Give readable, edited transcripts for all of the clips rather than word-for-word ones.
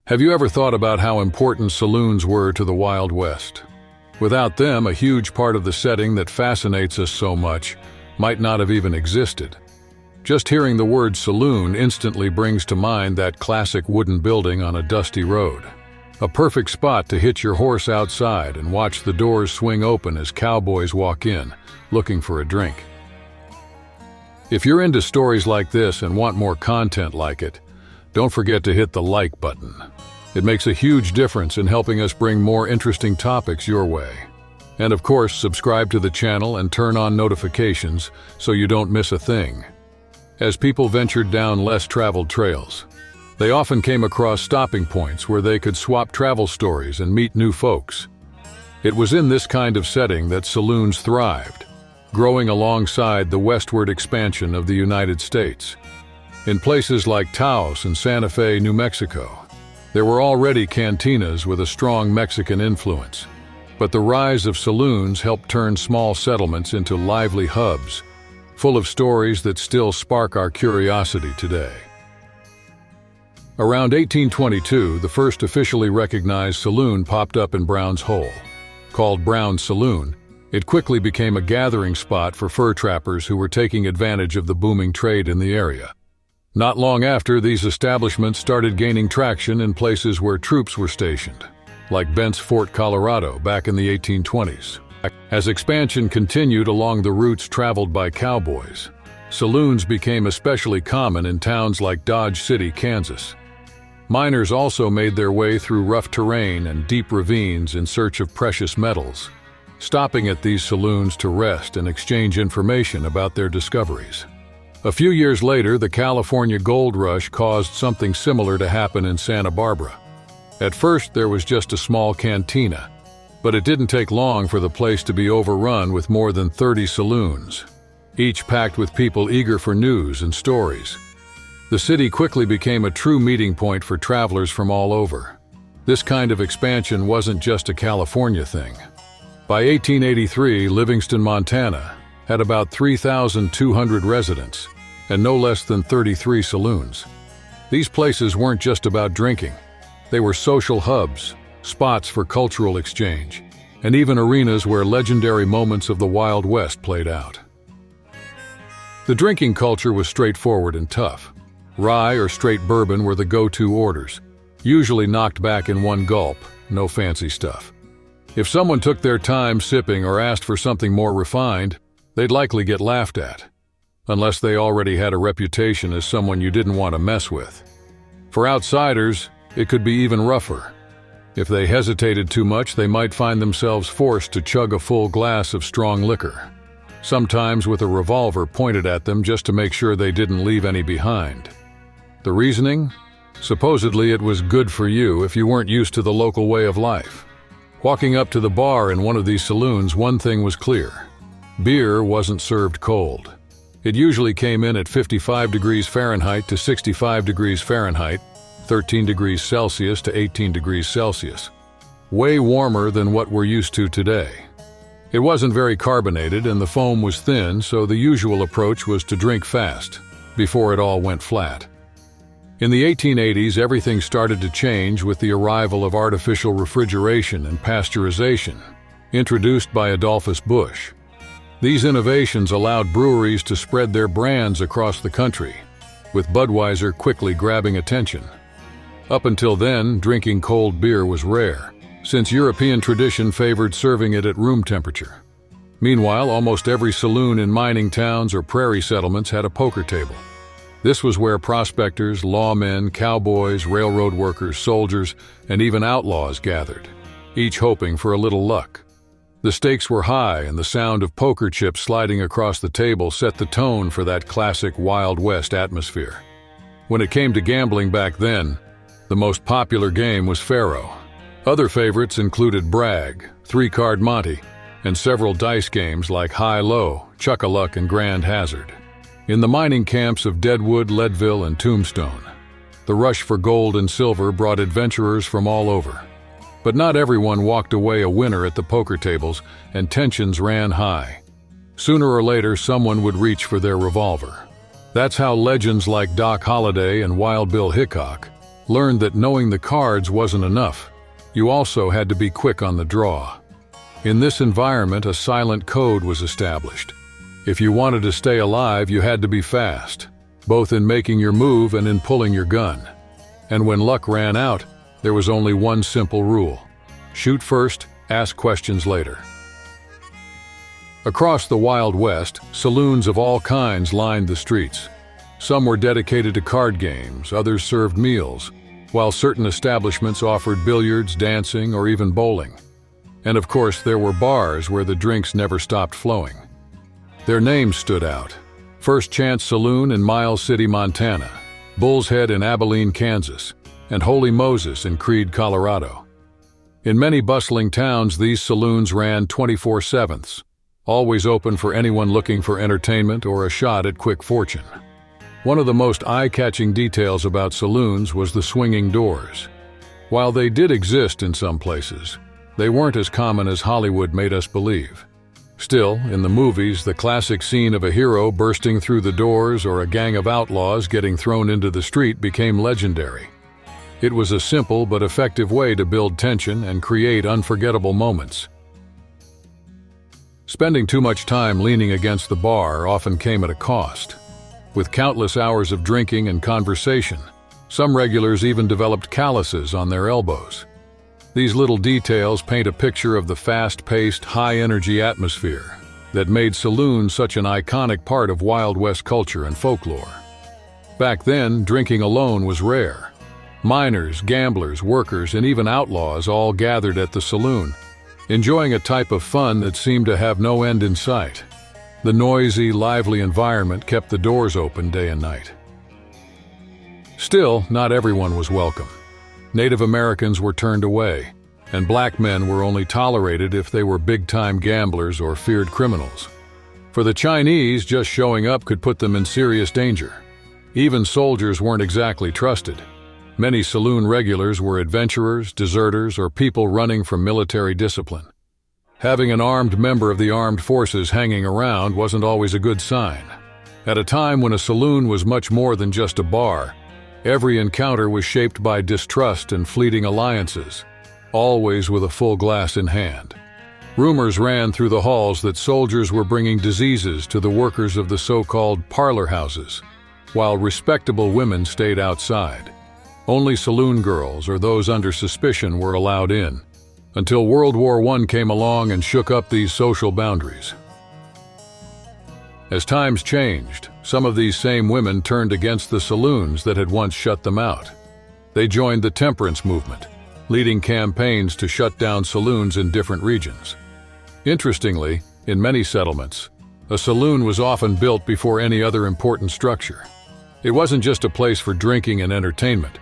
Have you ever thought about how important saloons were to the Wild West? Without them, a huge part of the setting that fascinates us so much might not have even existed. Just hearing the word saloon instantly brings to mind that classic wooden building on a dusty road. A perfect spot to hitch your horse outside and watch the doors swing open as cowboys walk in, looking for a drink. If you're into stories like this and want more content like it, don't forget to hit the like button. It makes a huge difference in helping us bring more interesting topics your way. And of course, subscribe to the channel and turn on notifications so you don't miss a thing. As people ventured down less traveled trails, they often came across stopping points where they could swap travel stories and meet new folks. It was in this kind of setting that saloons thrived, growing alongside the westward expansion of the United States. In places like Taos and Santa Fe, New Mexico, there were already cantinas with a strong Mexican influence, but the rise of saloons helped turn small settlements into lively hubs, full of stories that still spark our curiosity today. Around 1822, the first officially recognized saloon popped up in Brown's Hole. Called Brown's Saloon, it quickly became a gathering spot for fur trappers who were taking advantage of the booming trade in the area. Not long after, these establishments started gaining traction in places where troops were stationed, like Bent's Fort, Colorado, back in the 1820s. As expansion continued along the routes traveled by cowboys, saloons became especially common in towns like Dodge City, Kansas. Miners also made their way through rough terrain and deep ravines in search of precious metals, stopping at these saloons to rest and exchange information about their discoveries. A few years later, the California gold rush caused something similar to happen in Santa Barbara. At first, there was just a small cantina, but it didn't take long for the place to be overrun with more than 30 saloons, each packed with people eager for news and stories. The city quickly became a true meeting point for travelers from all over. This kind of expansion wasn't just a California thing. By 1883, Livingston, Montana, had about 3,200 residents and no less than 33 saloons. These places weren't just about drinking. They were social hubs, spots for cultural exchange, and even arenas where legendary moments of the Wild West played out. The drinking culture was straightforward and tough. Rye or straight bourbon were the go-to orders, usually knocked back in one gulp, no fancy stuff. If someone took their time sipping or asked for something more refined, they'd likely get laughed at, unless they already had a reputation as someone you didn't want to mess with. For outsiders, it could be even rougher. If they hesitated too much, they might find themselves forced to chug a full glass of strong liquor, sometimes with a revolver pointed at them just to make sure they didn't leave any behind. The reasoning? Supposedly it was good for you if you weren't used to the local way of life. Walking up to the bar in one of these saloons, one thing was clear. Beer wasn't served cold. It usually came in at 55 degrees Fahrenheit to 65 degrees Fahrenheit, 13 degrees Celsius to 18 degrees Celsius. Way warmer than what we're used to today. It wasn't very carbonated and the foam was thin, so the usual approach was to drink fast, before it all went flat. In the 1880s, everything started to change with the arrival of artificial refrigeration and pasteurization, introduced by Adolphus Busch. These innovations allowed breweries to spread their brands across the country, with Budweiser quickly grabbing attention. Up until then, drinking cold beer was rare, since European tradition favored serving it at room temperature. Meanwhile, almost every saloon in mining towns or prairie settlements had a poker table. This was where prospectors, lawmen, cowboys, railroad workers, soldiers, and even outlaws gathered, each hoping for a little luck. The stakes were high, and the sound of poker chips sliding across the table set the tone for that classic Wild West atmosphere. When it came to gambling back then, the most popular game was faro. Other favorites included brag, three-card monte, and several dice games like high-low, chuck-a-luck, and grand hazard. In the mining camps of Deadwood, Leadville, and Tombstone, the rush for gold and silver brought adventurers from all over. But not everyone walked away a winner at the poker tables, and tensions ran high. Sooner or later, someone would reach for their revolver. That's how legends like Doc Holliday and Wild Bill Hickok learned that knowing the cards wasn't enough. You also had to be quick on the draw. In this environment, a silent code was established. If you wanted to stay alive, you had to be fast, both in making your move and in pulling your gun. And when luck ran out, there was only one simple rule: shoot first, ask questions later. Across the Wild West, saloons of all kinds lined the streets. Some were dedicated to card games, others served meals, while certain establishments offered billiards, dancing, or even bowling. And of course, there were bars where the drinks never stopped flowing. Their names stood out: First Chance Saloon in Miles City, Montana, Bull's Head in Abilene, Kansas, and Holy Moses in Creede, Colorado. In many bustling towns, these saloons ran 24/7, always open for anyone looking for entertainment or a shot at quick fortune. One of the most eye-catching details about saloons was the swinging doors. While they did exist in some places, they weren't as common as Hollywood made us believe. Still, in the movies, the classic scene of a hero bursting through the doors or a gang of outlaws getting thrown into the street became legendary. It was a simple but effective way to build tension and create unforgettable moments. Spending too much time leaning against the bar often came at a cost. With countless hours of drinking and conversation, some regulars even developed calluses on their elbows. These little details paint a picture of the fast-paced, high-energy atmosphere that made saloons such an iconic part of Wild West culture and folklore. Back then, drinking alone was rare. Miners, gamblers, workers, and even outlaws all gathered at the saloon, enjoying a type of fun that seemed to have no end in sight. The noisy, lively environment kept the doors open day and night. Still, not everyone was welcome. Native Americans were turned away, and black men were only tolerated if they were big-time gamblers or feared criminals. For the Chinese, just showing up could put them in serious danger. Even soldiers weren't exactly trusted. Many saloon regulars were adventurers, deserters, or people running from military discipline. Having an armed member of the armed forces hanging around wasn't always a good sign. At a time when a saloon was much more than just a bar, every encounter was shaped by distrust and fleeting alliances, always with a full glass in hand. Rumors ran through the halls that soldiers were bringing diseases to the workers of the so-called parlor houses, while respectable women stayed outside. Only saloon girls or those under suspicion were allowed in, until World War I came along and shook up these social boundaries. As times changed, some of these same women turned against the saloons that had once shut them out. They joined the temperance movement, leading campaigns to shut down saloons in different regions. Interestingly, in many settlements, a saloon was often built before any other important structure. It wasn't just a place for drinking and entertainment.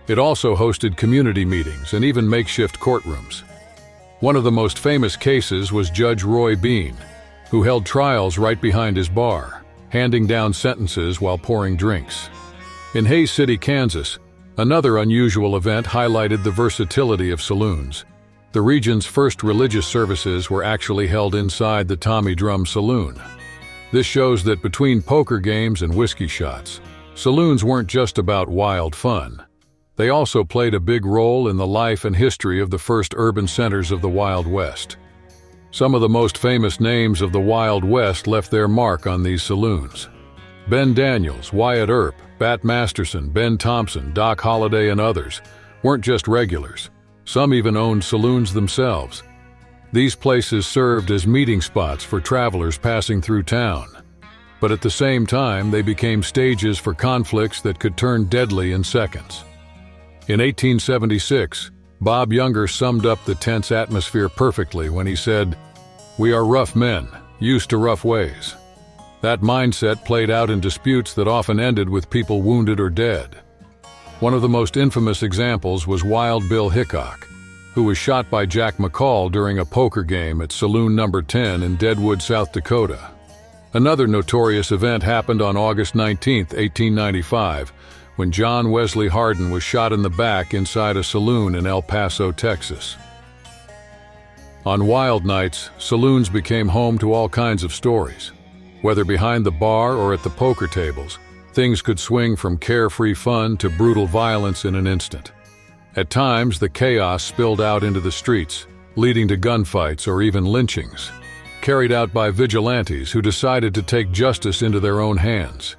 It also hosted community meetings and even makeshift courtrooms. One of the most famous cases was Judge Roy Bean, who held trials right behind his bar, handing down sentences while pouring drinks. In Hays City, Kansas, another unusual event highlighted the versatility of saloons. The region's first religious services were actually held inside the Tommy Drum Saloon. This shows that between poker games and whiskey shots, saloons weren't just about wild fun. They also played a big role in the life and history of the first urban centers of the Wild West. Some of the most famous names of the Wild West left their mark on these saloons. Ben Daniels, Wyatt Earp, Bat Masterson, Ben Thompson, Doc Holliday, and others weren't just regulars. Some even owned saloons themselves. These places served as meeting spots for travelers passing through town. But at the same time, they became stages for conflicts that could turn deadly in seconds. In 1876, Bob Younger summed up the tense atmosphere perfectly when he said, "We are rough men, used to rough ways." That mindset played out in disputes that often ended with people wounded or dead. One of the most infamous examples was Wild Bill Hickok, who was shot by Jack McCall during a poker game at Saloon No. 10 in Deadwood, South Dakota. Another notorious event happened on August 19, 1895, when John Wesley Hardin was shot in the back inside a saloon in El Paso, Texas. On wild nights, saloons became home to all kinds of stories. Whether behind the bar or at the poker tables, Things could swing from carefree fun to brutal violence in an instant. At times, the chaos spilled out into the streets, leading to gunfights or even lynchings, carried out by vigilantes who decided to take justice into their own hands.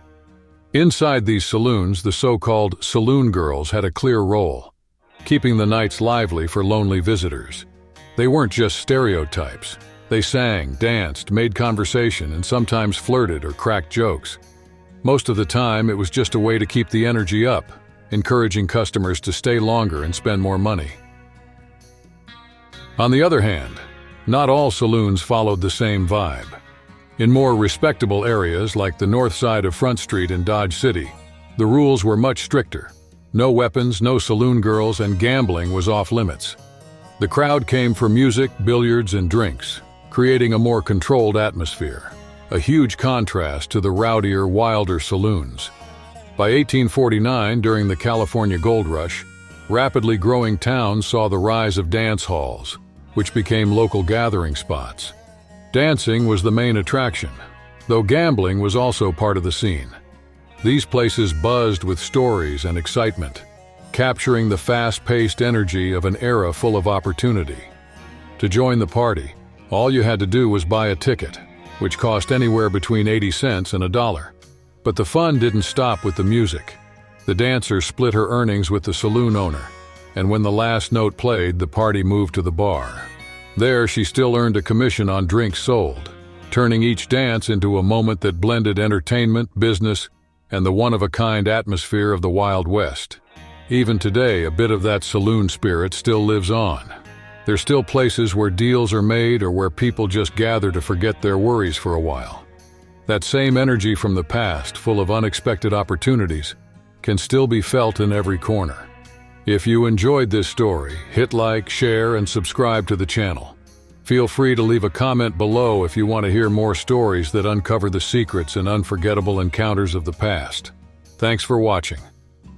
Inside these saloons, the so-called saloon girls had a clear role, keeping the nights lively for lonely visitors. They weren't just stereotypes. They sang, danced, made conversation, and sometimes flirted or cracked jokes. Most of the time, it was just a way to keep the energy up, encouraging customers to stay longer and spend more money. On the other hand, not all saloons followed the same vibe. In more respectable areas like the north side of Front Street in Dodge City, the rules were much stricter. No weapons, no saloon girls, and gambling was off limits. The crowd came for music, billiards, and drinks, creating a more controlled atmosphere, a huge contrast to the rowdier, wilder saloons. By 1849, during the California Gold Rush, rapidly growing towns saw the rise of dance halls, which became local gathering spots. Dancing was the main attraction, though gambling was also part of the scene. These places buzzed with stories and excitement, capturing the fast-paced energy of an era full of opportunity. To join the party, all you had to do was buy a ticket, which cost anywhere between 80 cents and $1. But the fun didn't stop with the music. The dancer split her earnings with the saloon owner, and when the last note played, the party moved to the bar. There, she still earned a commission on drinks sold, turning each dance into a moment that blended entertainment, business, and the one-of-a-kind atmosphere of the Wild West. Even today, a bit of that saloon spirit still lives on. There's still places where deals are made or where people just gather to forget their worries for a while. That same energy from the past, full of unexpected opportunities, can still be felt in every corner. If you enjoyed this story, hit like, share, and subscribe to the channel. Feel free to leave a comment below if you want to hear more stories that uncover the secrets and unforgettable encounters of the past. Thanks for watching.